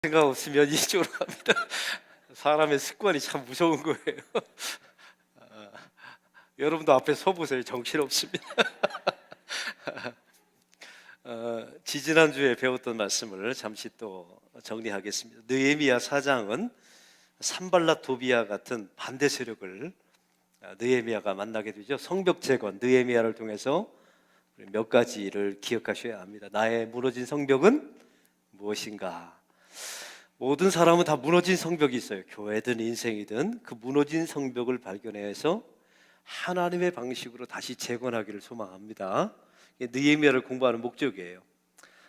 생각 없으면 이쪽으로 갑니다. 사람의 습관이 참 무서운 거예요. 여러분도 앞에 서보세요. 정신없습니다. 지지난주에 배웠던 말씀을 잠시 또 정리하겠습니다. 느헤미야 4장은 산발랏 도비아 같은 반대 세력을 느헤미야가 만나게 되죠. 성벽 재건, 느헤미야를 통해서 몇 가지를 기억하셔야 합니다. 나의 무너진 성벽은 무엇인가? 모든 사람은 다 무너진 성벽이 있어요. 교회든 인생이든 그 무너진 성벽을 발견해서 하나님의 방식으로 다시 재건하기를 소망합니다. 이게 느헤미야를 공부하는 목적이에요.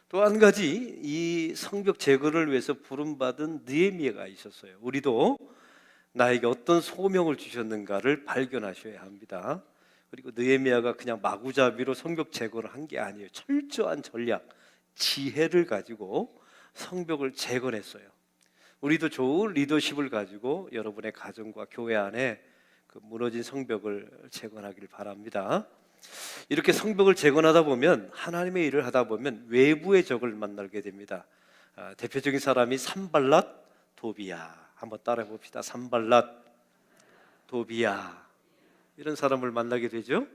또 한 가지, 이 성벽 재건을 위해서 부름받은 느헤미야가 있었어요. 우리도 나에게 어떤 소명을 주셨는가를 발견하셔야 합니다. 그리고 느헤미야가 그냥 마구잡이로 성벽 재건을 한 게 아니에요. 철저한 전략, 지혜를 가지고 성벽을 재건했어요. 우리도 좋은 리더십을 가지고 여러분의 가정과 교회 안에 그 무너진 성벽을 재건하기를 바랍니다. 이렇게 성벽을 재건하다 보면, 하나님의 일을 하다 보면 외부의 적을 만나게 됩니다. 대표적인 사람이 산발랏 도비야. 한번 따라해 봅시다. 산발랏 도비야. 이런 사람을 만나게 되죠.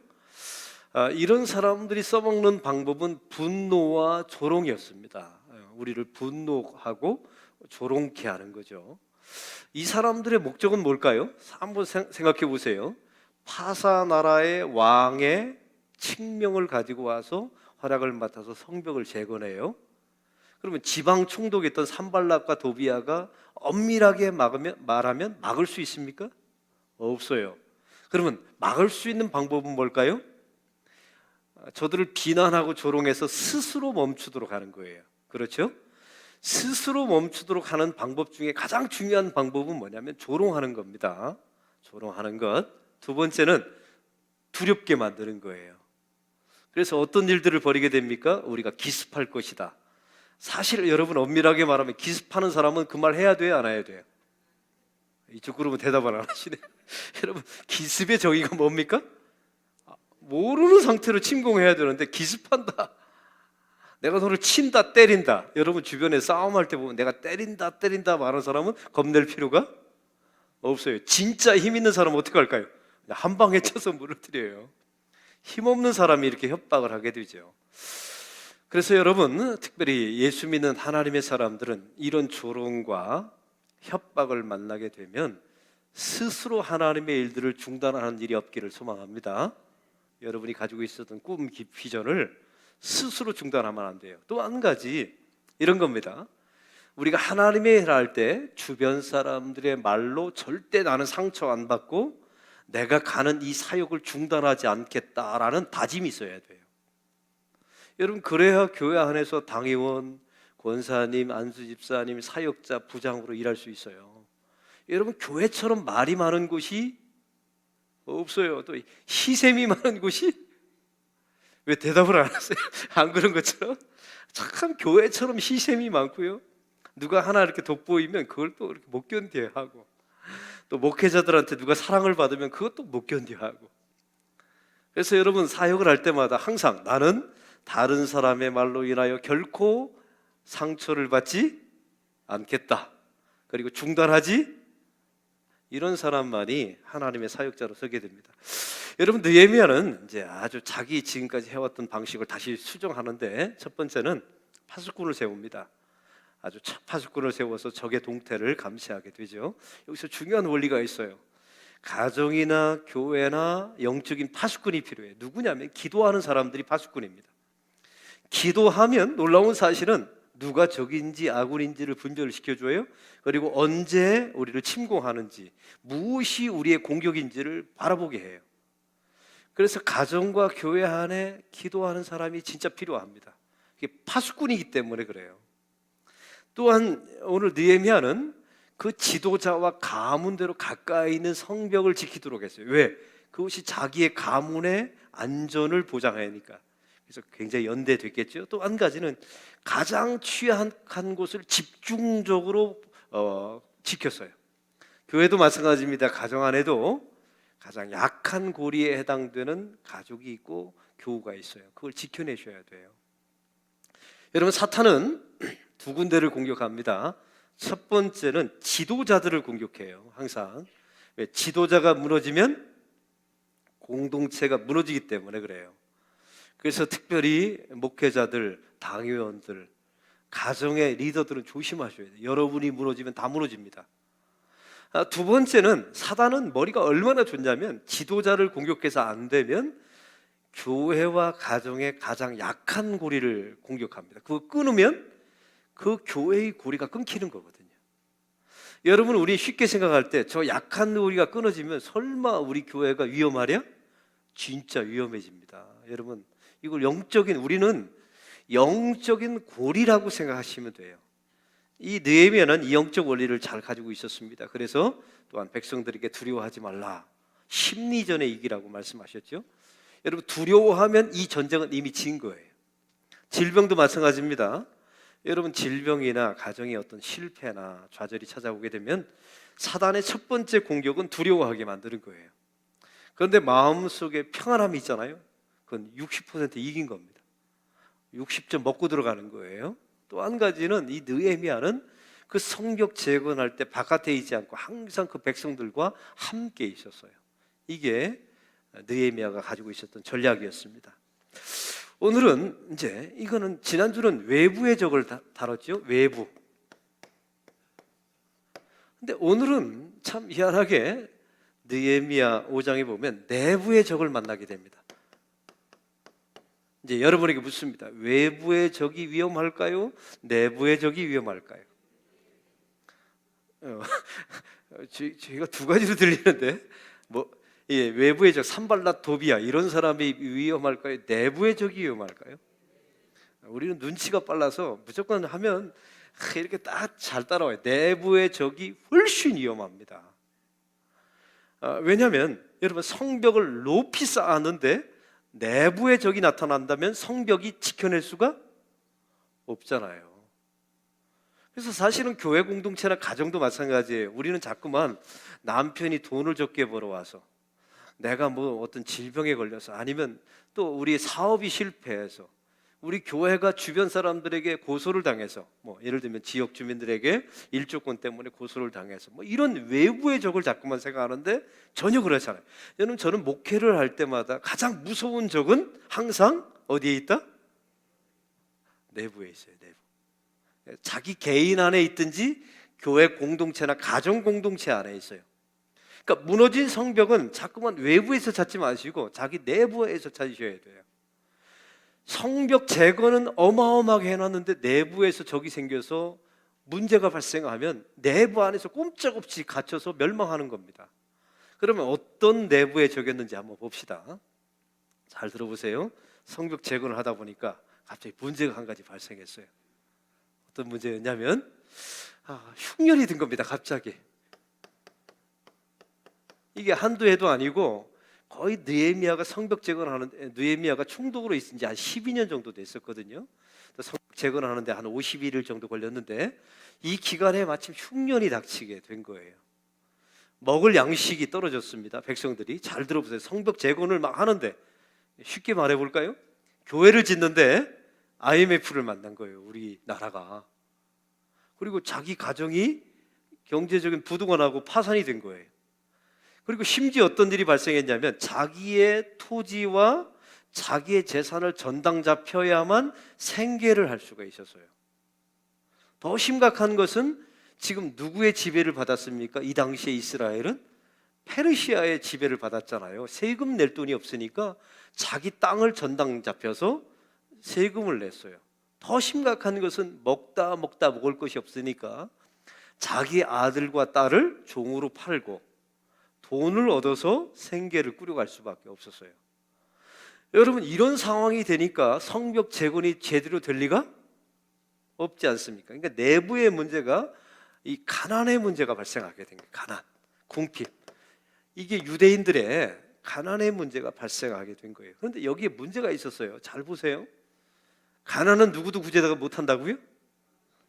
이런 사람들이 써먹는 방법은 분노와 조롱이었습니다. 우리를 분노하고 조롱케 하는 거죠. 이 사람들의 목적은 뭘까요? 한번 생각해 보세요. 파사 나라의 왕의 칙명을 가지고 와서 활약을 맡아서 성벽을 재건해요. 그러면 지방 총독이었던 산발랏과 도비아가 엄밀하게 말하면 막을 수 있습니까? 없어요. 그러면 막을 수 있는 방법은 뭘까요? 저들을 비난하고 조롱해서 스스로 멈추도록 하는 거예요. 그렇죠? 스스로 멈추도록 하는 방법 중에 가장 중요한 방법은 뭐냐면 조롱하는 겁니다. 조롱하는 것. 두 번째는 두렵게 만드는 거예요. 그래서 어떤 일들을 벌이게 됩니까? 우리가 기습할 것이다. 사실 여러분, 엄밀하게 말하면 기습하는 사람은 그 말 해야 돼요, 안 해야 돼요? 이쪽 그룹은 대답을 안 하시네. 여러분, 기습의 정의가 뭡니까? 모르는 상태로 침공해야 되는데 기습한다. 내가 너를 친다, 때린다. 여러분 주변에 싸움할 때 보면 내가 때린다 말하는 사람은 겁낼 필요가 없어요. 진짜 힘 있는 사람은 어떻게 할까요? 한 방에 쳐서 무너뜨려요. 힘없는 사람이 이렇게 협박을 하게 되죠. 그래서 여러분, 특별히 예수 믿는 하나님의 사람들은 이런 조롱과 협박을 만나게 되면 스스로 하나님의 일들을 중단하는 일이 없기를 소망합니다. 여러분이 가지고 있었던 꿈, 비전을 스스로 중단하면 안 돼요. 또 한 가지, 이런 겁니다. 우리가 하나님의 일을 할 때 주변 사람들의 말로 절대 나는 상처 안 받고 내가 가는 이 사역을 중단하지 않겠다라는 다짐이 있어야 돼요. 여러분, 그래야 교회 안에서 당회원, 권사님, 안수집사님, 사역자, 부장으로 일할 수 있어요. 여러분, 교회처럼 말이 많은 곳이 없어요. 또 희생이 많은 곳이, 왜 대답을 안 하세요? 안 그런 것처럼? 참 교회처럼 희생이 많고요. 누가 하나 이렇게 돋보이면 그걸 또 이렇게 못 견뎌 하고, 또 목회자들한테 누가 사랑을 받으면 그것도 못 견뎌 하고. 그래서 여러분, 사역을 할 때마다 항상 나는 다른 사람의 말로 인하여 결코 상처를 받지 않겠다. 그리고 중단하지, 이런 사람만이 하나님의 사역자로 서게 됩니다. 여러분, 느헤미야는 이제 아주 자기 지금까지 해왔던 방식을 다시 수정하는데, 첫 번째는 파수꾼을 세웁니다. 아주 파수꾼을 세워서 적의 동태를 감시하게 되죠. 여기서 중요한 원리가 있어요. 가정이나 교회나 영적인 파수꾼이 필요해요. 누구냐면 기도하는 사람들이 파수꾼입니다. 기도하면 놀라운 사실은 누가 적인지 아군인지를 분별을 시켜줘요. 그리고 언제 우리를 침공하는지, 무엇이 우리의 공격인지를 바라보게 해요. 그래서 가정과 교회 안에 기도하는 사람이 진짜 필요합니다. 이게 파수꾼이기 때문에 그래요. 또한 오늘 느헤미야는 그 지도자와 가문대로 가까이 있는 성벽을 지키도록 했어요. 왜? 그것이 자기의 가문의 안전을 보장하니까. 그래서 굉장히 연대됐겠죠. 또 한 가지는 가장 취약한 곳을 집중적으로 지켰어요. 교회도 마찬가지입니다. 가정 안에도 가장 약한 고리에 해당되는 가족이 있고 교우가 있어요. 그걸 지켜내셔야 돼요. 여러분, 사탄은 두 군데를 공격합니다. 첫 번째는 지도자들을 공격해요. 항상. 왜? 지도자가 무너지면 공동체가 무너지기 때문에 그래요. 그래서 특별히 목회자들, 당회원들, 가정의 리더들은 조심하셔야 돼요. 여러분이 무너지면 다 무너집니다. 두 번째는 사단은 머리가 얼마나 좋냐면 지도자를 공격해서 안 되면 교회와 가정의 가장 약한 고리를 공격합니다. 그거 끊으면 그 교회의 고리가 끊기는 거거든요. 여러분, 우리 쉽게 생각할 때 저 약한 고리가 끊어지면 설마 우리 교회가 위험하랴? 진짜 위험해집니다. 여러분, 이걸 우리는 영적인 고리라고 생각하시면 돼요. 이 느헤미야는 이 영적 원리를 잘 가지고 있었습니다. 그래서 또한 백성들에게 두려워하지 말라, 심리전의 이기라고 말씀하셨죠. 여러분, 두려워하면 이 전쟁은 이미 진 거예요. 질병도 마찬가지입니다. 여러분, 질병이나 가정의 어떤 실패나 좌절이 찾아오게 되면 사단의 첫 번째 공격은 두려워하게 만드는 거예요. 그런데 마음속에 평안함이 있잖아요. 그건 60% 이긴 겁니다. 60점 먹고 들어가는 거예요. 또 한 가지는 이 느헤미야는 그 성벽 재건할 때 바깥에 있지 않고 항상 그 백성들과 함께 있었어요. 이게 느헤미야가 가지고 있었던 전략이었습니다. 오늘은 이거는 지난주는 외부의 적을 다뤘죠. 외부. 근데 오늘은 참 희한하게 느헤미야 5장에 보면 내부의 적을 만나게 됩니다. 이제 여러분에게 묻습니다. 외부의 적이 위험할까요? 내부의 적이 위험할까요? 저희가 두 가지로 들리는데 외부의 적 산발랏 도비야 이런 사람이 위험할까요? 내부의 적이 위험할까요? 우리는 눈치가 빨라서 무조건 하면 이렇게 딱 잘 따라와요. 내부의 적이 훨씬 위험합니다. 왜냐하면 여러분, 성벽을 높이 쌓았는데 내부의 적이 나타난다면 성벽이 지켜낼 수가 없잖아요. 그래서 사실은 교회 공동체나 가정도 마찬가지예요. 우리는 자꾸만 남편이 돈을 적게 벌어와서, 내가 어떤 질병에 걸려서, 아니면 또 우리 사업이 실패해서, 우리 교회가 주변 사람들에게 고소를 당해서, 예를 들면 지역 주민들에게 일조권 때문에 고소를 당해서, 이런 외부의 적을 자꾸만 생각하는데 전혀 그렇지 않아요. 여러분, 저는 목회를 할 때마다 가장 무서운 적은 항상 어디에 있다? 내부에 있어요. 내부. 자기 개인 안에 있든지 교회 공동체나 가정 공동체 안에 있어요. 그러니까 무너진 성벽은 자꾸만 외부에서 찾지 마시고 자기 내부에서 찾으셔야 돼요. 성벽 재건은 어마어마하게 해놨는데 내부에서 적이 생겨서 문제가 발생하면 내부 안에서 꼼짝없이 갇혀서 멸망하는 겁니다. 그러면 어떤 내부의 적이었는지 한번 봅시다. 잘 들어보세요. 성벽 재건을 하다 보니까 갑자기 문제가 한 가지 발생했어요. 어떤 문제였냐면 흉년이 든 겁니다. 갑자기. 이게 한두 해도 아니고 거의 느헤미야가 성벽 재건하는데, 느헤미야가 총독으로 있은 지 한 12년 정도 됐었거든요. 성벽 재건하는데 한 51일 정도 걸렸는데 이 기간에 마침 흉년이 닥치게 된 거예요. 먹을 양식이 떨어졌습니다. 백성들이. 잘 들어보세요. 성벽 재건을 막 하는데, 쉽게 말해볼까요? 교회를 짓는데 IMF를 만난 거예요. 우리나라가. 그리고 자기 가정이 경제적인 부도가 나고 파산이 된 거예요. 그리고 심지어 어떤 일이 발생했냐면 자기의 토지와 자기의 재산을 전당 잡혀야만 생계를 할 수가 있었어요. 더 심각한 것은 지금 누구의 지배를 받았습니까? 이 당시에 이스라엘은 페르시아의 지배를 받았잖아요. 세금 낼 돈이 없으니까 자기 땅을 전당 잡혀서 세금을 냈어요. 더 심각한 것은 먹다 먹을 것이 없으니까 자기 아들과 딸을 종으로 팔고 돈을 얻어서 생계를 꾸려갈 수밖에 없었어요. 여러분, 이런 상황이 되니까 성벽 재건이 제대로 될 리가 없지 않습니까? 그러니까 내부의 문제가, 이 가난의 문제가 발생하게 된 거예요. 가난, 궁핍. 이게 유대인들의 가난의 문제가 발생하게 된 거예요. 그런데 여기에 문제가 있었어요. 잘 보세요. 가난은 누구도 구제가 못한다고요?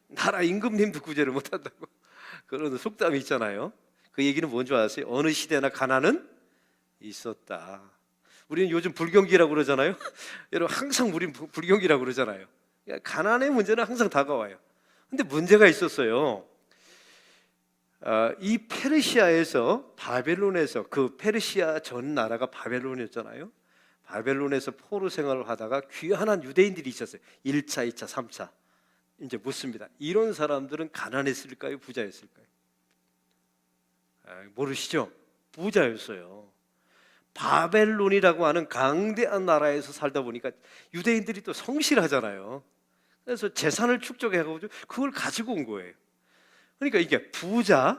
나라 임금님도 구제를 못한다고. 그런 속담이 있잖아요. 그 얘기는 뭔지 아세요? 어느 시대나 가난은 있었다. 우리는 요즘 불경기라고 그러잖아요. 여러분, 항상 우리는 불경기라고 그러잖아요. 가난의 문제는 항상 다가와요. 근데 문제가 있었어요. 이 페르시아에서 바벨론에서 그 페르시아 전 나라가 바벨론이었잖아요. 바벨론에서 포로 생활을 하다가 귀환한 유대인들이 있었어요. 1차, 2차, 3차. 이제 묻습니다. 이런 사람들은 가난했을까요? 부자였을까요? 모르시죠? 부자였어요. 바벨론이라고 하는 강대한 나라에서 살다 보니까 유대인들이 또 성실하잖아요. 그래서 재산을 축적해가지고 그걸 가지고 온 거예요. 그러니까 이게 부자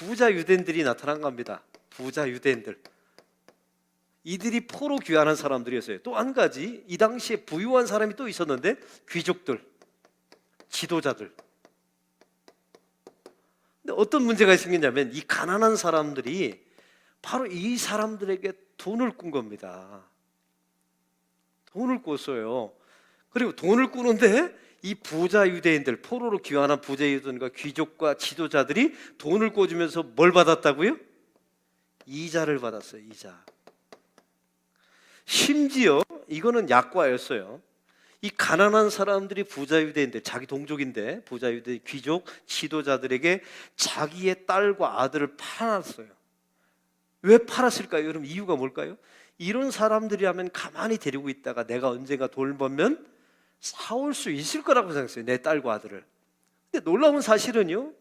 유대인들이 나타난 겁니다. 부자 유대인들. 이들이 포로 귀환한 사람들이었어요. 또 한 가지, 이 당시에 부유한 사람이 또 있었는데 귀족들, 지도자들. 근데 어떤 문제가 생겼냐면 이 가난한 사람들이 바로 이 사람들에게 돈을 꾼 겁니다. 돈을 꿨어요. 그리고 돈을 꾸는데 이 부자 유대인들, 포로로 귀환한 부자 유대인과 귀족과 지도자들이 돈을 꿔주면서 뭘 받았다고요? 이자를 받았어요. 이자. 심지어 이거는 약과였어요. 이 가난한 사람들이 부자 유대인들, 자기 동족인데 부자 유대 귀족 지도자들에게 자기의 딸과 아들을 팔았어요. 왜 팔았을까요? 여러분 이유가 뭘까요? 이런 사람들이라면 가만히 데리고 있다가 내가 언젠가 돈 벌면 사올 수 있을 거라고 생각했어요. 내 딸과 아들을. 근데 놀라운 사실은요,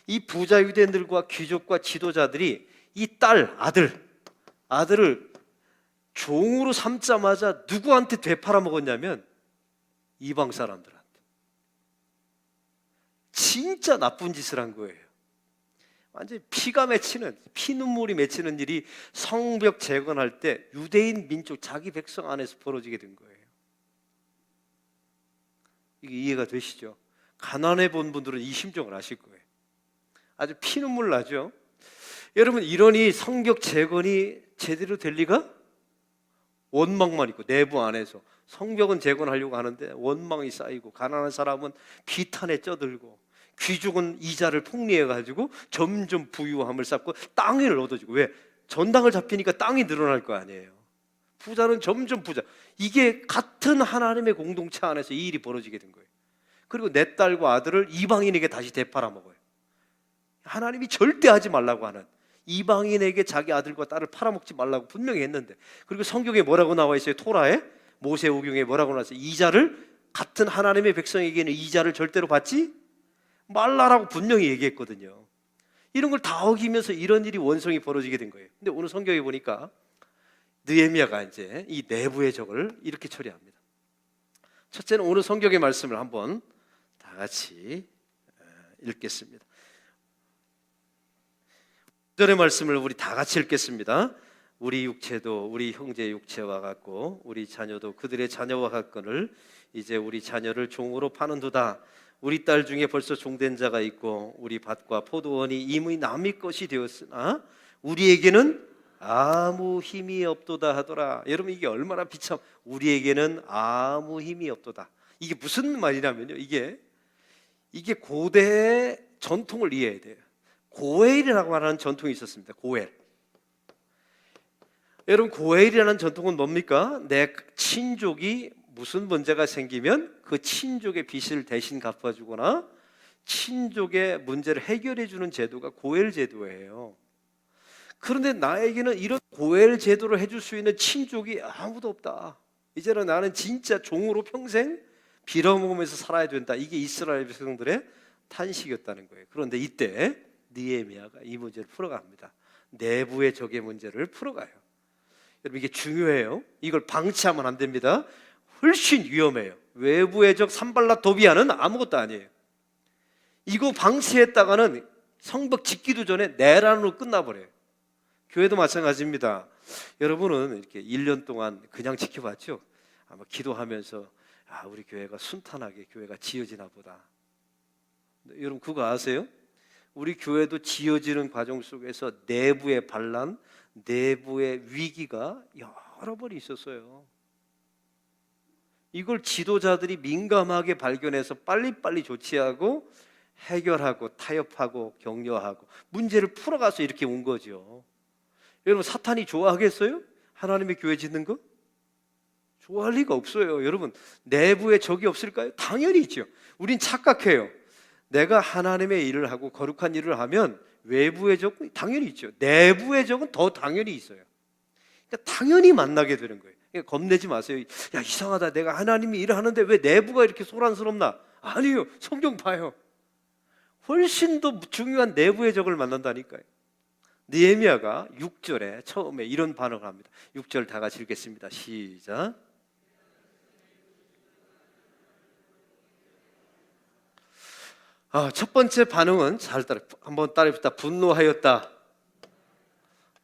이 부자 유대인들과 귀족과 지도자들이 이 딸, 아들을 종으로 삼자마자 누구한테 되팔아 먹었냐면 이방 사람들한테. 진짜 나쁜 짓을 한 거예요. 완전히 피눈물이 맺히는 일이 성벽 재건할 때 유대인 민족 자기 백성 안에서 벌어지게 된 거예요. 이게 이해가 되시죠? 가난해 본 분들은 이 심정을 아실 거예요. 아주 피눈물 나죠? 여러분 이러니 성벽 재건이 제대로 될 리가? 원망만 있고 내부 안에서 성벽은 재건하려고 하는데 원망이 쌓이고 가난한 사람은 비탄에 쪄들고 귀족은 이자를 폭리해가지고 점점 부유함을 쌓고 땅을 얻어지고. 왜? 전당을 잡히니까 땅이 늘어날 거 아니에요. 부자는 점점 부자. 이게 같은 하나님의 공동체 안에서 이 일이 벌어지게 된 거예요. 그리고 내 딸과 아들을 이방인에게 다시 되팔아 먹어요. 하나님이 절대 하지 말라고 하는, 이방인에게 자기 아들과 딸을 팔아먹지 말라고 분명히 했는데, 그리고 성경에 뭐라고 나와 있어요? 토라에, 모세오경에 뭐라고 나와 있어요? 이자를, 같은 하나님의 백성에게는 이자를 절대로 받지 말라라고 분명히 얘기했거든요. 이런 걸 다 어기면서 이런 일이 원성이 벌어지게 된 거예요. 근데 오늘 성경에 보니까 느헤미야가 이제 이 내부의 적을 이렇게 처리합니다. 첫째는 오늘 성경의 말씀을 한번 다 같이 읽겠습니다. 1절의 말씀을 우리 다 같이 읽겠습니다. 우리 육체도 우리 형제의 육체와 같고 우리 자녀도 그들의 자녀와 같거늘 이제 우리 자녀를 종으로 파는도다. 우리 딸 중에 벌써 종된 자가 있고 우리 밭과 포도원이 이미 남의 것이 되었으나 우리에게는 아무 힘이 없도다 하더라. 여러분 이게 얼마나 비참. 우리에게는 아무 힘이 없도다. 이게 무슨 말이냐면요, 이게 고대의 전통을 이해해야 돼요. 고엘이라고 하는 전통이 있었습니다. 고엘. 여러분 고엘이라는 전통은 뭡니까? 내 친족이 무슨 문제가 생기면 그 친족의 빚을 대신 갚아주거나 친족의 문제를 해결해 주는 제도가 고엘 제도예요. 그런데 나에게는 이런 고엘 제도를 해줄 수 있는 친족이 아무도 없다. 이제는 나는 진짜 종으로 평생 빌어먹으면서 살아야 된다. 이게 이스라엘 백성들의 탄식이었다는 거예요. 그런데 이때 느헤미야가 이 문제를 풀어갑니다. 내부의 적의 문제를 풀어가요. 여러분 이게 중요해요. 이걸 방치하면 안 됩니다. 훨씬 위험해요. 외부의 적 산발랏 도비아는 아무것도 아니에요. 이거 방치했다가는 성벽 짓기도 전에 내란으로 끝나버려요. 교회도 마찬가지입니다. 여러분은 이렇게 1년 동안 그냥 지켜봤죠? 아마 기도하면서 우리 교회가 순탄하게 교회가 지어지나 보다. 여러분 그거 아세요? 우리 교회도 지어지는 과정 속에서 내부의 반란, 내부의 위기가 여러 번 있었어요. 이걸 지도자들이 민감하게 발견해서 빨리빨리 조치하고 해결하고 타협하고 격려하고 문제를 풀어가서 이렇게 온 거죠. 여러분 사탄이 좋아하겠어요? 하나님의 교회 짓는 거? 좋아할 리가 없어요. 여러분 내부에 적이 없을까요? 당연히 있죠. 우린 착각해요. 내가 하나님의 일을 하고 거룩한 일을 하면 외부의 적은 당연히 있죠. 내부의 적은 더 당연히 있어요. 그러니까 당연히 만나게 되는 거예요. 그러니까 겁내지 마세요. 야, 이상하다. 내가 하나님이 일을 하는데 왜 내부가 이렇게 소란스럽나? 아니요. 성경 봐요. 훨씬 더 중요한 내부의 적을 만난다니까요. 느헤미야가 6절에 처음에 이런 반응을 합니다. 6절 다 같이 읽겠습니다. 시작. 첫 번째 반응은 한번 따라해봅시다. 분노하였다.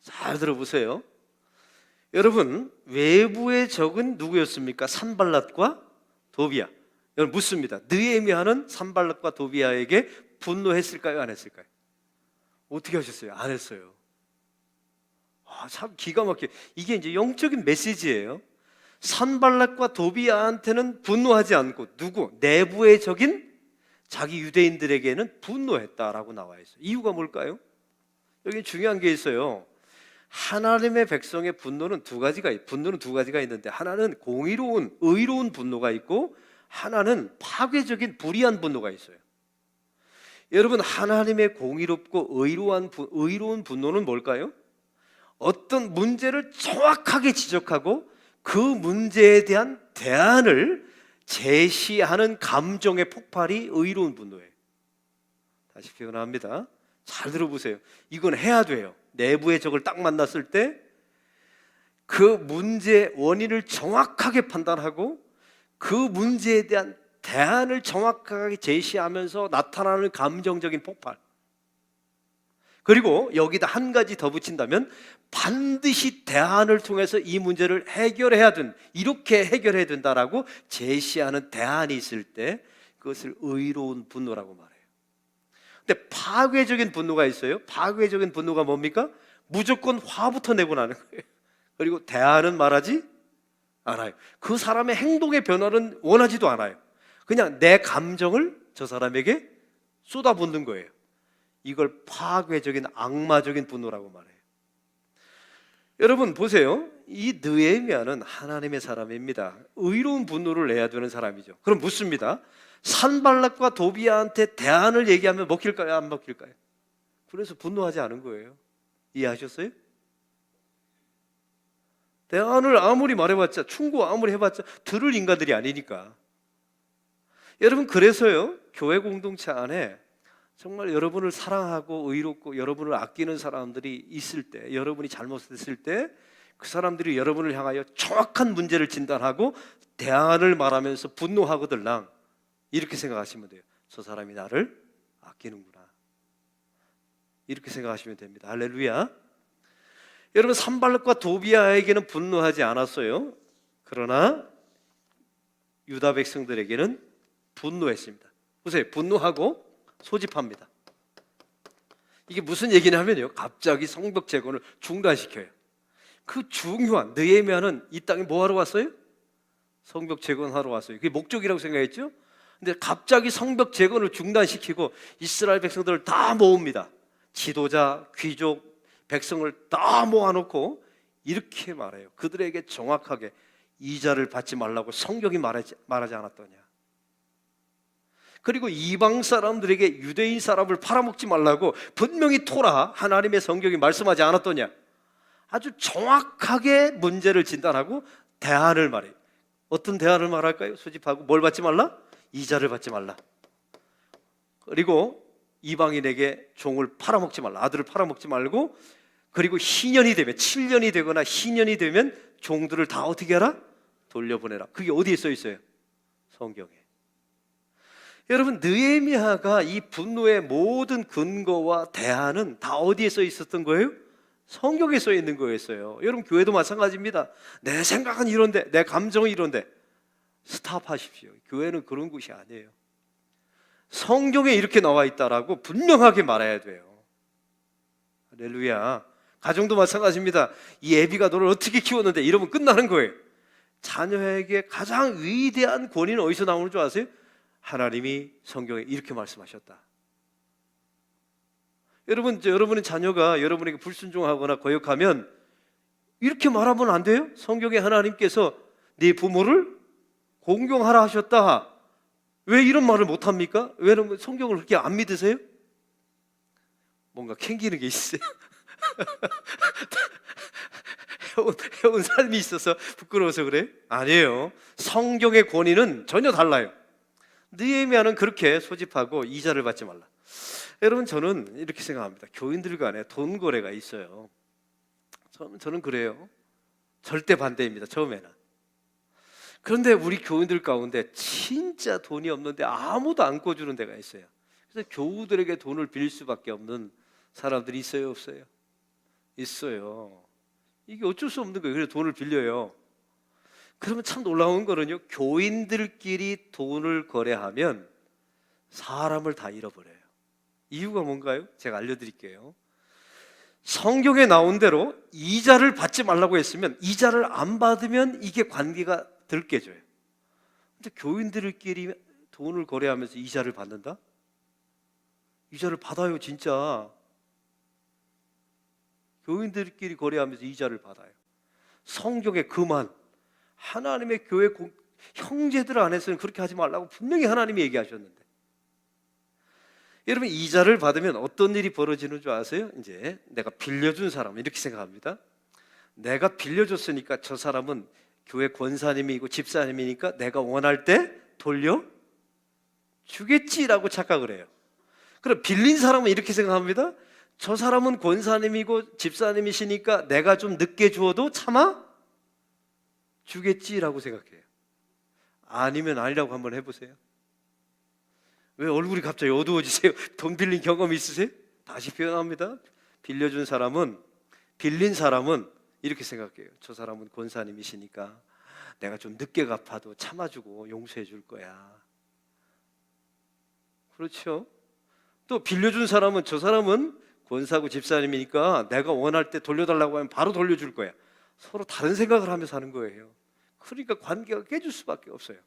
잘 들어보세요. 여러분, 외부의 적은 누구였습니까? 산발랏과 도비야. 여러분 묻습니다. 느헤미야는 산발랏과 도비야에게 분노했을까요? 안 했을까요? 어떻게 하셨어요? 안 했어요. 참 기가 막혀. 이게 이제 영적인 메시지예요. 산발랏과 도비야한테는 분노하지 않고 내부의 적인 자기 유대인들에게는 분노했다라고 나와 있어요. 이유가 뭘까요? 여기 중요한 게 있어요. 하나님의 백성의 분노는 두 가지가 있는데, 하나는 공의로운 의로운 분노가 있고, 하나는 파괴적인 불의한 분노가 있어요. 여러분, 하나님의 공의롭고 의로운 분노는 뭘까요? 어떤 문제를 정확하게 지적하고 그 문제에 대한 대안을 제시하는 감정의 폭발이 의로운 분노예요. 다시 표현합니다. 잘 들어보세요. 이건 해야 돼요. 내부의 적을 딱 만났을 때 그 문제의 원인을 정확하게 판단하고 그 문제에 대한 대안을 정확하게 제시하면서 나타나는 감정적인 폭발. 그리고 여기다 한 가지 더 붙인다면 반드시 대안을 통해서 이 문제를 이렇게 해결해야 된다라고 제시하는 대안이 있을 때 그것을 의로운 분노라고 말해요. 근데 파괴적인 분노가 있어요. 파괴적인 분노가 뭡니까? 무조건 화부터 내고 나는 거예요. 그리고 대안은 말하지 않아요. 그 사람의 행동의 변화는 원하지도 않아요. 그냥 내 감정을 저 사람에게 쏟아붓는 거예요. 이걸 파괴적인 악마적인 분노라고 말해요. 여러분 보세요. 이 느헤미야는 하나님의 사람입니다. 의로운 분노를 내야 되는 사람이죠. 그럼 묻습니다. 산발랏과 도비야한테 대안을 얘기하면 먹힐까요? 안 먹힐까요? 그래서 분노하지 않은 거예요. 이해하셨어요? 대안을 아무리 말해봤자, 충고 아무리 해봤자 들을 인간들이 아니니까. 여러분, 그래서요, 교회 공동체 안에 정말 여러분을 사랑하고 의롭고 여러분을 아끼는 사람들이 있을 때, 여러분이 잘못했을 때 그 사람들이 여러분을 향하여 정확한 문제를 진단하고 대안을 말하면서 분노하거들랑 이렇게 생각하시면 돼요. 저 사람이 나를 아끼는구나. 이렇게 생각하시면 됩니다. 할렐루야. 여러분, 산발랏과 도비야에게는 분노하지 않았어요. 그러나 유다 백성들에게는 분노했습니다. 보세요. 분노하고 소집합니다. 이게 무슨 얘기냐면요, 갑자기 성벽 재건을 중단시켜요. 그 중요한 느헤미야는 이 땅에 뭐 하러 왔어요? 성벽 재건하러 왔어요. 그게 목적이라고 생각했죠? 근데 갑자기 성벽 재건을 중단시키고 이스라엘 백성들을 다 모읍니다. 지도자, 귀족, 백성을 다 모아놓고 이렇게 말해요. 그들에게 정확하게 이자를 받지 말라고 성경이 말하지 않았더냐. 그리고 이방 사람들에게 유대인 사람을 팔아먹지 말라고 분명히 토라, 하나님의 성경이 말씀하지 않았더냐. 아주 정확하게 문제를 진단하고 대안을 말해요. 어떤 대안을 말할까요? 수집하고 뭘 받지 말라? 이자를 받지 말라. 그리고 이방인에게 종을 팔아먹지 말라. 아들을 팔아먹지 말고, 그리고 희년이 되면, 7년이 되거나 희년이 되면 종들을 다 어떻게 하라? 돌려보내라. 그게 어디에 써 있어요? 성경에. 여러분, 느헤미야가 이 분노의 모든 근거와 대안은 다 어디에 써 있었던 거예요? 성경에 써 있는 거였어요. 여러분, 교회도 마찬가지입니다. 내 생각은 이런데, 내 감정은 이런데, 스탑하십시오. 교회는 그런 곳이 아니에요. 성경에 이렇게 나와 있다라고 분명하게 말해야 돼요. 할렐루야. 가정도 마찬가지입니다. 이 애비가 너를 어떻게 키웠는데 이러면 끝나는 거예요. 자녀에게 가장 위대한 권위는 어디서 나오는 줄 아세요? 하나님이 성경에 이렇게 말씀하셨다. 여러분의 자녀가 여러분에게 불순종하거나 거역하면 이렇게 말하면 안 돼요? 성경에 하나님께서 네 부모를 공경하라 하셨다. 왜 이런 말을 못합니까? 왜냐면 성경을 그렇게 안 믿으세요? 뭔가 캥기는 게 있어요. 해온 삶이 있어서 부끄러워서 그래? 아니에요. 성경의 권위는 전혀 달라요. 느헤미야는 그렇게 소집하고 이자를 받지 말라. 여러분, 저는 이렇게 생각합니다. 교인들 간에 돈 거래가 있어요. 저는 그래요. 절대 반대입니다. 처음에는. 그런데 우리 교인들 가운데 진짜 돈이 없는데 아무도 안 꿔주는 데가 있어요. 그래서 교우들에게 돈을 빌릴 수밖에 없는 사람들이 있어요, 없어요? 있어요. 이게 어쩔 수 없는 거예요. 그래서 돈을 빌려요. 그러면 참 놀라운 거는요, 교인들끼리 돈을 거래하면 사람을 다 잃어버려요. 이유가 뭔가요? 제가 알려드릴게요. 성경에 나온 대로 이자를 받지 말라고 했으면 이자를 안 받으면 이게 관계가 덜 깨져요. 근데 교인들끼리 돈을 거래하면서 이자를 받는다? 이자를 받아요, 진짜. 교인들끼리 거래하면서 이자를 받아요. 성경에 그만, 하나님의 교회 형제들 안에서는 그렇게 하지 말라고 분명히 하나님이 얘기하셨는데, 여러분, 이자를 받으면 어떤 일이 벌어지는 줄 아세요? 이제 내가 빌려준 사람, 이렇게 생각합니다. 내가 빌려줬으니까 저 사람은 교회 권사님이고 집사님이니까 내가 원할 때 돌려주겠지라고 착각을 해요. 그럼 빌린 사람은 이렇게 생각합니다. 저 사람은 권사님이고 집사님이시니까 내가 좀 늦게 주어도 참아 주겠지라고 생각해요. 아니면 아니라고 한번 해보세요. 왜 얼굴이 갑자기 어두워지세요? 돈 빌린 경험이 있으세요? 다시 표현합니다. 빌린 사람은 이렇게 생각해요. 저 사람은 권사님이시니까 내가 좀 늦게 갚아도 참아주고 용서해 줄 거야. 그렇죠? 또 빌려준 사람은 저 사람은 권사고 집사님이니까 내가 원할 때 돌려달라고 하면 바로 돌려줄 거야. 서로 다른 생각을 하며 사는 거예요. 그러니까 관계가 깨질 수밖에 없어요.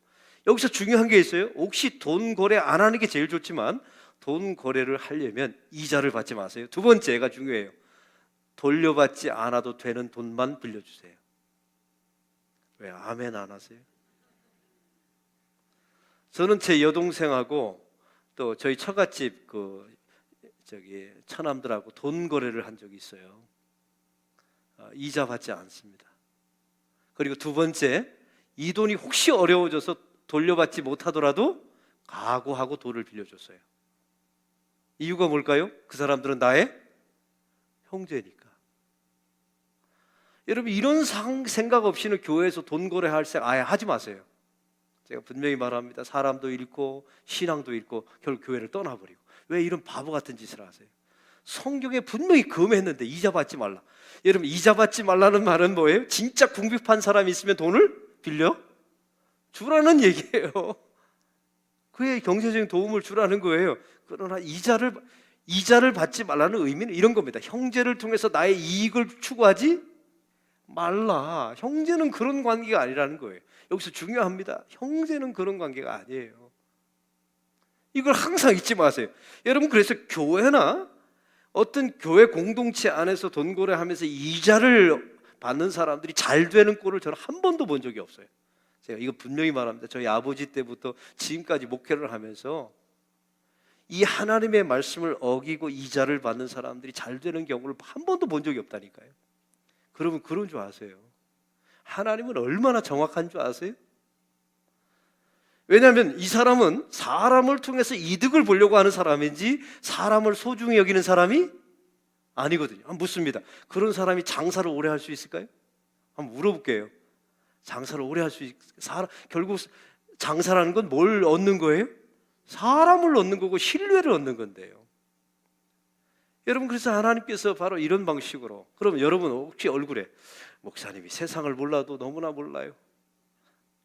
여기서 중요한 게 있어요. 혹시 돈 거래 안 하는 게 제일 좋지만 돈 거래를 하려면 이자를 받지 마세요. 두 번째가 중요해요. 돌려받지 않아도 되는 돈만 빌려주세요. 왜 아멘 안 하세요? 저는 제 여동생하고 또 저희 처갓집 처남들하고 돈 거래를 한 적이 있어요. 이자 받지 않습니다. 그리고 두 번째, 이 돈이 혹시 어려워져서 돌려받지 못하더라도 각오하고 돈을 빌려줬어요. 이유가 뭘까요? 그 사람들은 나의 형제니까. 여러분, 이런 생각 없이는 교회에서 돈 거래할 생각 아예 하지 마세요. 제가 분명히 말합니다. 사람도 잃고 신앙도 잃고 결국 교회를 떠나버리고. 왜 이런 바보 같은 짓을 하세요? 성경에 분명히 금했는데 이자 받지 말라. 여러분, 이자 받지 말라는 말은 뭐예요? 진짜 궁핍한 사람이 있으면 돈을 빌려 주라는 얘기예요. 그의 경제적인 도움을 주라는 거예요. 그러나 이자를 받지 말라는 의미는 이런 겁니다. 형제를 통해서 나의 이익을 추구하지 말라. 형제는 그런 관계가 아니라는 거예요. 여기서 중요합니다. 형제는 그런 관계가 아니에요. 이걸 항상 잊지 마세요. 여러분, 그래서 교회나 어떤 교회 공동체 안에서 돈 거래하면서 이자를 받는 사람들이 잘 되는 꼴을 저는 한 번도 본 적이 없어요. 제가 이거 분명히 말합니다. 저희 아버지 때부터 지금까지 목회를 하면서 이 하나님의 말씀을 어기고 이자를 받는 사람들이 잘 되는 경우를 한 번도 본 적이 없다니까요. 그러면 그런 줄 아세요? 하나님은 얼마나 정확한 줄 아세요? 왜냐하면 이 사람은 사람을 통해서 이득을 보려고 하는 사람인지 사람을 소중히 여기는 사람이 아니거든요. 한번 묻습니다. 그런 사람이 장사를 오래 할 수 있을까요? 한번 물어볼게요. 장사를 오래 할 수 결국 장사라는 건 뭘 얻는 거예요? 사람을 얻는 거고 신뢰를 얻는 건데요. 여러분, 그래서 하나님께서 바로 이런 방식으로, 그럼 여러분 혹시 얼굴에 목사님이 세상을 몰라도 너무나 몰라요,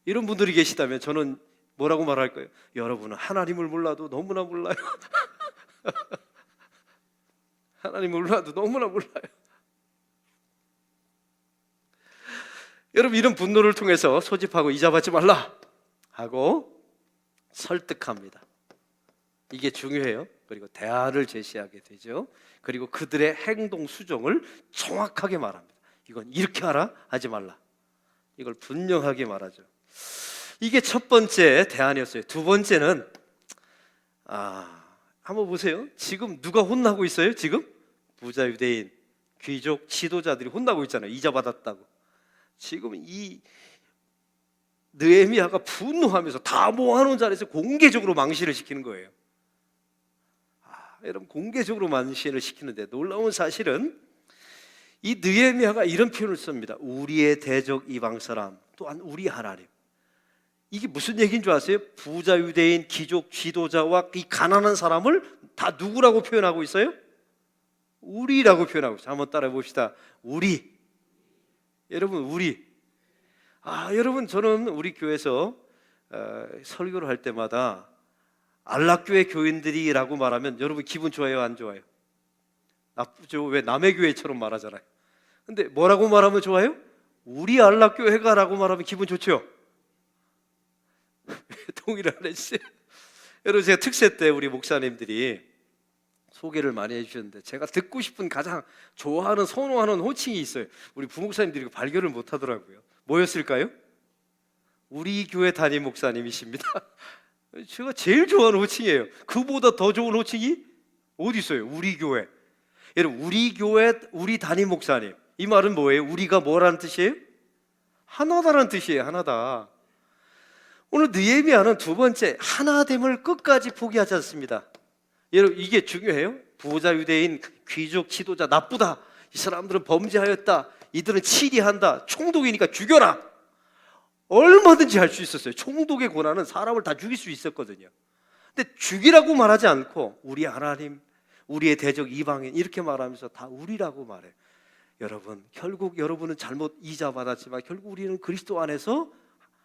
이런 분들이 계시다면 저는 뭐라고 말할 거예요? 여러분은 하나님을 몰라도 너무나 몰라요. 하나님을 몰라도 너무나 몰라요. 여러분, 이런 분노를 통해서 소집하고 이자 받지 말라 하고 설득합니다. 이게 중요해요. 그리고 대안을 제시하게 되죠. 그리고 그들의 행동 수정을 정확하게 말합니다. 이건 이렇게 하라, 하지 말라. 이걸 분명하게 말하죠. 이게 첫 번째 대안이었어요. 두 번째는 한번 보세요. 지금 누가 혼나고 있어요? 지금 부자 유대인, 귀족, 지도자들이 혼나고 있잖아요. 이자 받았다고. 지금 이 느헤미야가 분노하면서 다 모아놓은 자리에서 공개적으로 망신을 시키는 거예요. 여러분, 공개적으로 망신을 시키는데 놀라운 사실은 이 느헤미야가 이런 표현을 씁니다. 우리의 대적 이방 사람, 또한 우리 하나님. 이게 무슨 얘기인 줄 아세요? 부자 유대인, 귀족, 지도자와 이 가난한 사람을 다 누구라고 표현하고 있어요? 우리라고 표현하고 있어요. 한번 따라해 봅시다. 우리. 여러분, 우리. 여러분, 저는 우리 교회에서 설교를 할 때마다 안락교회 교인들이라고 말하면 여러분 기분 좋아요, 안 좋아요? 나쁘죠. 왜 남의 교회처럼 말하잖아요. 근데 뭐라고 말하면 좋아요? 우리 안락교회가라고 말하면 기분 좋죠. 동의를 안 해주세요. 여러분, 제가 특세 때 우리 목사님들이 소개를 많이 해주셨는데 제가 듣고 싶은, 가장 좋아하는, 선호하는 호칭이 있어요. 우리 부목사님들이 발견을 못 하더라고요. 뭐였을까요? 우리 교회 담임 목사님이십니다. 제가 제일 좋아하는 호칭이에요. 그보다 더 좋은 호칭이 어디 있어요? 우리 교회. 여러분, 우리 교회 우리 담임 목사님, 이 말은 뭐예요? 우리가 뭐라는 뜻이에요? 하나다라는 뜻이에요. 하나다. 오늘 느헤미야는 두 번째, 하나됨을 끝까지 포기하지 않습니다. 여러분, 이게 중요해요. 부자 유대인, 귀족, 지도자 나쁘다, 이 사람들은 범죄하였다, 이들은 치리한다, 총독이니까 죽여라, 얼마든지 할 수 있었어요. 총독의 권한은 사람을 다 죽일 수 있었거든요. 근데 죽이라고 말하지 않고 우리 하나님, 우리의 대적 이방인, 이렇게 말하면서 다 우리라고 말해요. 여러분, 결국 여러분은 잘못 이자 받았지만 결국 우리는 그리스도 안에서,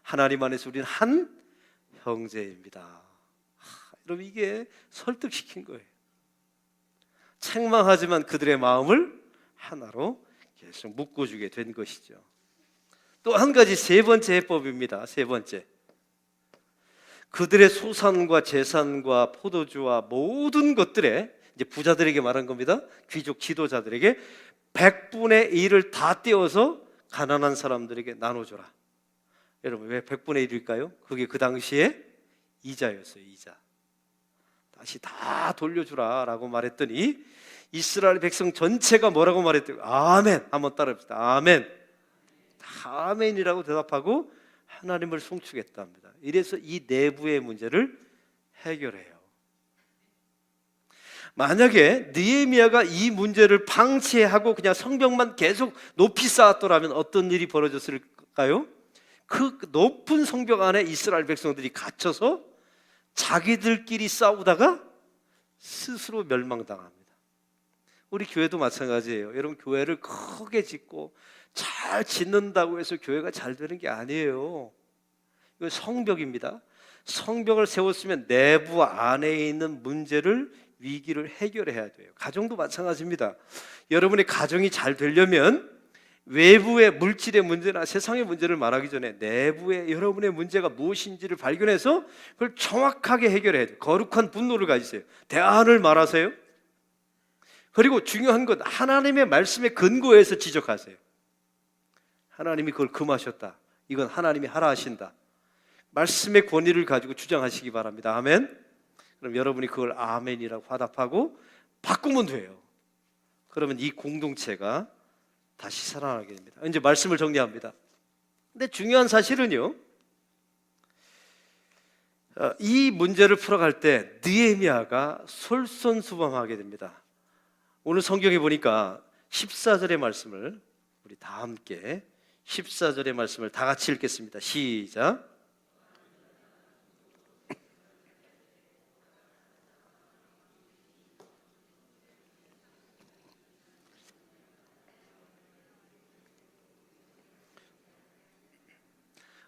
하나님 안에서 우리는 한 형제입니다. 여러분, 이게 설득시킨 거예요. 책망하지만 그들의 마음을 하나로 계속 묶어주게 된 것이죠. 또 한 가지, 세 번째 해법입니다. 세 번째, 그들의 소산과 재산과 포도주와 모든 것들에, 이제 부자들에게 말한 겁니다. 귀족 지도자들에게 100분의 1을 다 떼어서 가난한 사람들에게 나눠줘라. 여러분, 왜 100분의 1일까요? 그게 그 당시에 이자였어요. 이자. 다시 다 돌려주라 라고 말했더니 이스라엘 백성 전체가 뭐라고 말했대요? 아멘. 한번 따라합시다. 아멘. 아멘이라고 대답하고 하나님을 송축했다 합니다. 이래서 이 내부의 문제를 해결해요. 만약에 느헤미야가 이 문제를 방치하고 그냥 성벽만 계속 높이 쌓았더라면 어떤 일이 벌어졌을까요? 그 높은 성벽 안에 이스라엘 백성들이 갇혀서 자기들끼리 싸우다가 스스로 멸망당합니다. 우리 교회도 마찬가지예요. 여러분, 교회를 크게 짓고 잘 짓는다고 해서 교회가 잘 되는 게 아니에요. 이건 성벽입니다. 성벽을 세웠으면 내부 안에 있는 문제를, 위기를 해결해야 돼요. 가정도 마찬가지입니다. 여러분의 가정이 잘 되려면 외부의 물질의 문제나 세상의 문제를 말하기 전에 내부의 여러분의 문제가 무엇인지를 발견해서 그걸 정확하게 해결해야 돼요. 거룩한 분노를 가지세요. 대안을 말하세요. 그리고 중요한 건 하나님의 말씀의 근거에서 지적하세요. 하나님이 그걸 금하셨다, 이건 하나님이 하라 하신다, 말씀의 권위를 가지고 주장하시기 바랍니다. 아멘. 그럼 여러분이 그걸 아멘이라고 화답하고 바꾸면 돼요. 그러면 이 공동체가 다시 살아나게 됩니다. 이제 말씀을 정리합니다. 근데 중요한 사실은요, 이 문제를 풀어갈 때 느헤미야가 솔선수범하게 됩니다. 오늘 성경에 보니까 14절의 말씀을 우리 다 함께 14절의 말씀을 다 같이 읽겠습니다. 시작.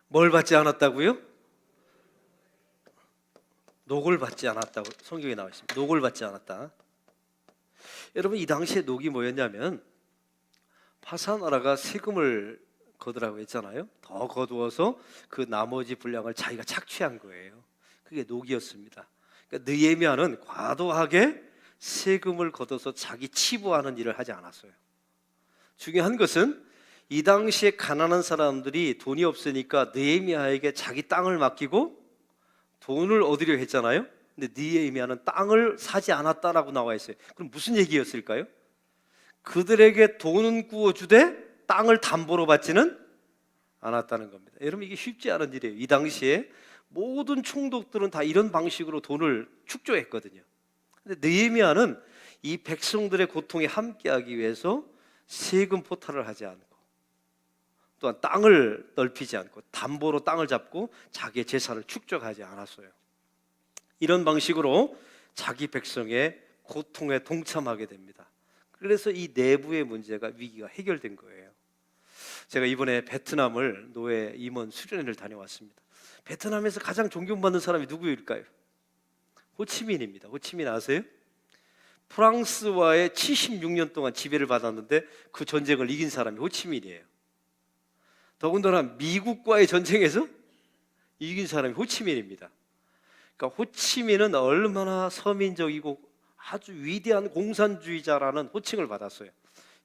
뭘 받지 않았다고요? 녹을 받지 않았다고 성경에 나와 있습니다. 녹을 받지 않았다. 여러분, 이 당시에 녹이 뭐였냐면 파사나라가 세금을 거두라고 했잖아요. 더 거두어서 그 나머지 분량을 자기가 착취한 거예요. 그게 녹이었습니다. 그러니까 느헤미야는 과도하게 세금을 걷어서 자기 치부하는 일을 하지 않았어요. 중요한 것은 이 당시에 가난한 사람들이 돈이 없으니까 느헤미야에게 자기 땅을 맡기고 돈을 얻으려 했잖아요. 근데 느헤미야는 땅을 사지 않았다라고 나와 있어요. 그럼 무슨 얘기였을까요? 그들에게 돈은 구워주되 땅을 담보로 받지는 않았다는 겁니다. 여러분, 이게 쉽지 않은 일이에요. 이 당시에 모든 총독들은 다 이런 방식으로 돈을 축조했거든요. 근데 느헤미야는 이 백성들의 고통에 함께하기 위해서 세금 포탈을 하지 않고, 또한 땅을 넓히지 않고 담보로 땅을 잡고 자기의 재산을 축적하지 않았어요. 이런 방식으로 자기 백성의 고통에 동참하게 됩니다. 그래서 이 내부의 문제가, 위기가 해결된 거예요. 제가 이번에 베트남을 노예 임원 수련회를 다녀왔습니다. 베트남에서 가장 존경받는 사람이 누구일까요? 호치민입니다. 호치민 아세요? 프랑스와의 76년 동안 지배를 받았는데 그 전쟁을 이긴 사람이 호치민이에요. 더군다나 미국과의 전쟁에서 이긴 사람이 호치민입니다. 그러니까 호치민은 얼마나 서민적이고 아주 위대한 공산주의자라는 호칭을 받았어요.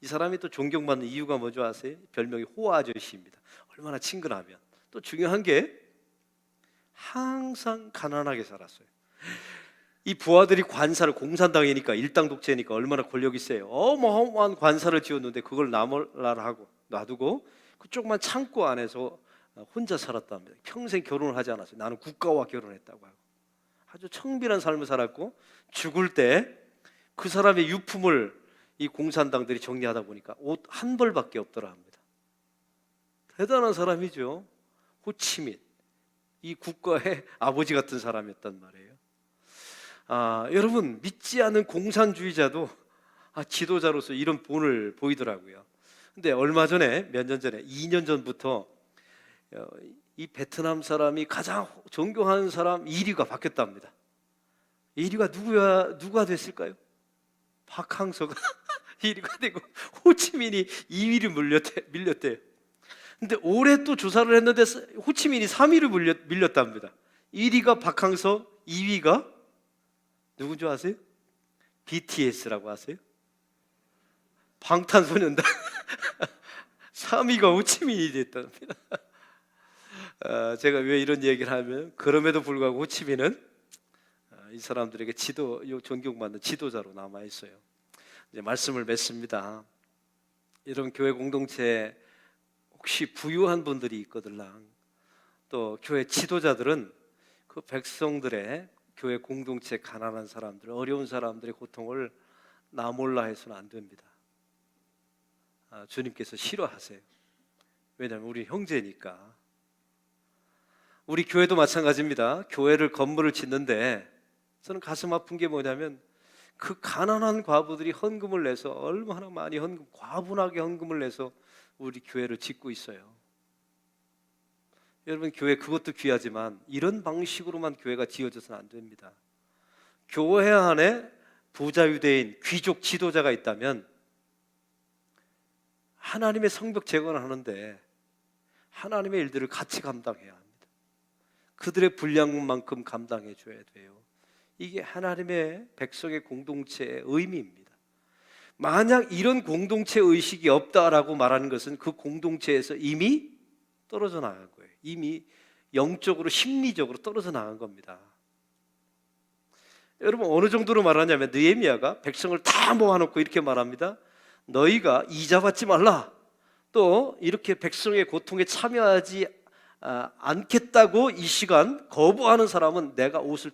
이 사람이 또 존경받는 이유가 뭔지 아세요? 별명이 호아 아저씨입니다. 얼마나 친근하면. 또 중요한 게 항상 가난하게 살았어요. 이 부하들이 관사를, 공산당이니까 일당 독재니까 얼마나 권력이 세요. 어마어마한 관사를 지었는데 그걸 나몰라라고 놔두고 그 조그만 창고 안에서 혼자 살았답니다. 평생 결혼을 하지 않았어요. 나는 국가와 결혼했다고 하고 아주 청빈한 삶을 살았고, 죽을 때 그 사람의 유품을 이 공산당들이 정리하다 보니까 옷 한 벌밖에 없더라 합니다. 대단한 사람이죠. 호치민, 이 국가의 아버지 같은 사람이었단 말이에요. 여러분, 믿지 않는 공산주의자도 지도자로서 이런 본을 보이더라고요. 근데 얼마 전에, 몇 년 전에, 2년 전부터 이 베트남 사람이 가장 존경하는 사람 1위가 바뀌었답니다. 1위가 누가 됐을까요? 박항서가 1위가 되고 호치민이 2위를 밀렸대요. 근데 올해 또 조사를 했는데 호치민이 3위를 밀렸답니다. 1위가 박항서, 2위가 누군 줄 아세요? BTS라고 아세요? 방탄소년단. 3위가 호치민이 됐답니다. 제가 왜 이런 얘기를 하면, 그럼에도 불구하고 호치민은 이 사람들에게 존경받는 지도자로 남아 있어요. 이제 말씀을 맺습니다. 여러분, 교회 공동체 혹시 부유한 분들이 있거들랑, 또 교회 지도자들은 그 백성들의, 교회 공동체 가난한 사람들, 어려운 사람들의 고통을 나 몰라 해서는 안 됩니다. 주님께서 싫어하세요. 왜냐하면 우리 형제니까. 우리 교회도 마찬가지입니다. 교회를, 건물을 짓는데 저는 가슴 아픈 게 뭐냐면, 그 가난한 과부들이 헌금을 내서, 얼마나 많이 과분하게 헌금을 내서 우리 교회를 짓고 있어요. 여러분, 교회 그것도 귀하지만 이런 방식으로만 교회가 지어져서는 안 됩니다. 교회 안에 부자 유대인, 귀족 지도자가 있다면 하나님의 성벽 재건을 하는데 하나님의 일들을 같이 감당해야 합니다. 그들의 분량만큼 감당해 줘야 돼요. 이게 하나님의 백성의 공동체의 의미입니다. 만약 이런 공동체 의식이 없다라고 말하는 것은 그 공동체에서 이미 떨어져 나간 거예요. 이미 영적으로, 심리적으로 떨어져 나간 겁니다. 여러분, 어느 정도로 말하냐면, 느헤미야가 백성을 다 모아놓고 이렇게 말합니다. 너희가 이자 받지 말라, 또 이렇게 백성의 고통에 참여하지 않겠다고 이 시간 거부하는 사람은 내가 옷의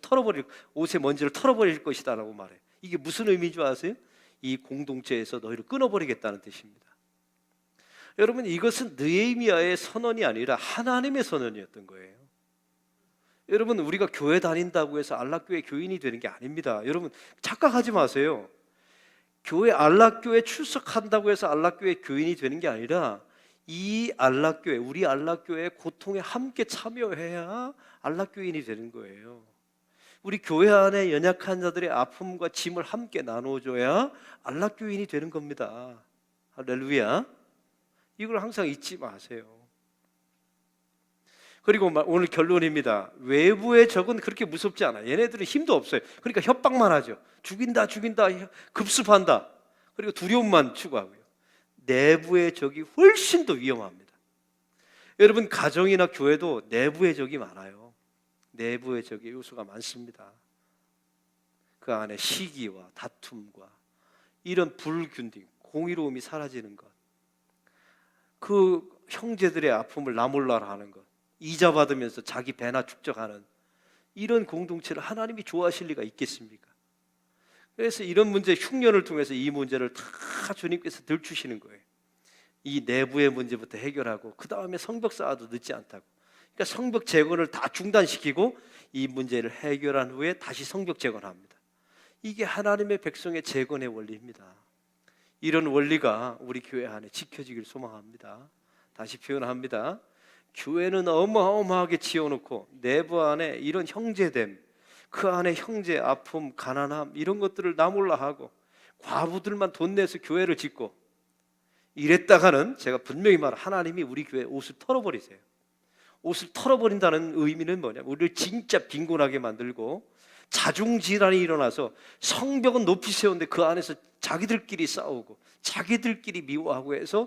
먼지를 털어버릴 것이다 라고 말해요. 이게 무슨 의미인 줄 아세요? 이 공동체에서 너희를 끊어버리겠다는 뜻입니다. 여러분, 이것은 느헤미야의 선언이 아니라 하나님의 선언이었던 거예요. 여러분, 우리가 교회 다닌다고 해서 안락교회 교인이 되는 게 아닙니다. 여러분, 착각하지 마세요. 교회, 안락교회 출석한다고 해서 안락교회 교인이 되는 게 아니라, 이 안락교회, 우리 안락교회의 고통에 함께 참여해야 안락교인이 되는 거예요. 우리 교회 안에 연약한 자들의 아픔과 짐을 함께 나눠줘야 안락교인이 되는 겁니다. 할렐루야. 이걸 항상 잊지 마세요. 그리고 오늘 결론입니다. 외부의 적은 그렇게 무섭지 않아요. 얘네들은 힘도 없어요. 그러니까 협박만 하죠. 죽인다, 급습한다. 그리고 두려움만 추구하고요. 내부의 적이 훨씬 더 위험합니다. 여러분, 가정이나 교회도 내부의 적이 많아요. 내부의 적의 요소가 많습니다. 그 안에 시기와 다툼과 이런 불균등, 공의로움이 사라지는 것, 그 형제들의 아픔을 나 몰라라 하는 것, 이자 받으면서 자기 배나 축적하는 이런 공동체를 하나님이 좋아하실 리가 있겠습니까? 그래서 이런 문제, 흉년을 통해서 이 문제를 다 주님께서 들추시는 거예요. 이 내부의 문제부터 해결하고 그 다음에 성벽 쌓아도 늦지 않다고. 그러니까 성벽 재건을 다 중단시키고 이 문제를 해결한 후에 다시 성벽 재건합니다. 이게 하나님의 백성의 재건의 원리입니다. 이런 원리가 우리 교회 안에 지켜지길 소망합니다. 다시 표현합니다. 교회는 어마어마하게 지어놓고 내부 안에 이런 형제됨, 그 안에 형제 아픔, 가난함 이런 것들을 나 몰라 하고 과부들만 돈 내서 교회를 짓고 이랬다가는 제가 분명히 말해, 하나님이 우리 교회 옷을 털어버리세요. 옷을 털어버린다는 의미는 뭐냐면 우리를 진짜 빈곤하게 만들고 자중질환이 일어나서 성벽은 높이 세웠는데 그 안에서 자기들끼리 싸우고 자기들끼리 미워하고 해서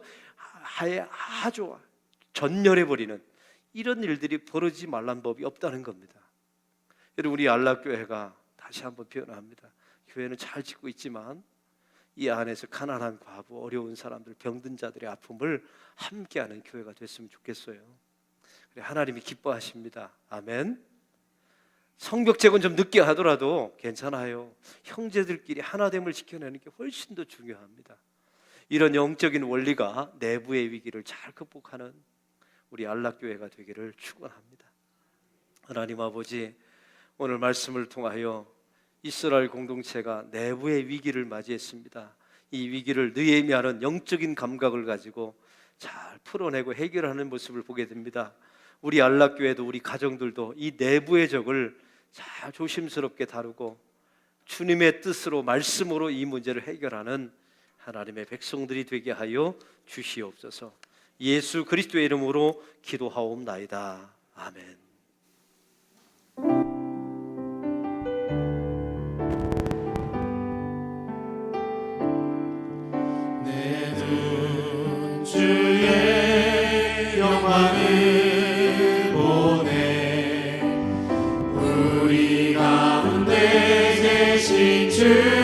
아주 전멸해버리는 이런 일들이 벌어지지 말란 법이 없다는 겁니다. 여러분, 우리 안락교회가 다시 한번 표현합니다. 교회는 잘 짓고 있지만 이 안에서 가난한 과부, 어려운 사람들, 병든 자들의 아픔을 함께하는 교회가 됐으면 좋겠어요. 하나님이 기뻐하십니다. 아멘. 성벽 재건 좀 늦게 하더라도 괜찮아요. 형제들끼리 하나됨을 지켜내는 게 훨씬 더 중요합니다. 이런 영적인 원리가 내부의 위기를 잘 극복하는 우리 안락교회가 되기를 축원합니다. 하나님 아버지, 오늘 말씀을 통하여 이스라엘 공동체가 내부의 위기를 맞이했습니다. 이 위기를 느헤미야는 영적인 감각을 가지고 잘 풀어내고 해결하는 모습을 보게 됩니다. 우리 안락교회도 우리 가정들도 이 내부의 적을 잘 조심스럽게 다루고 주님의 뜻으로 말씀으로 이 문제를 해결하는 하나님의 백성들이 되게 하여 주시옵소서. 예수 그리스도의 이름으로 기도하옵나이다. 아멘. 내 눈 주의 영광을 보네. 우리 가운데 계신 주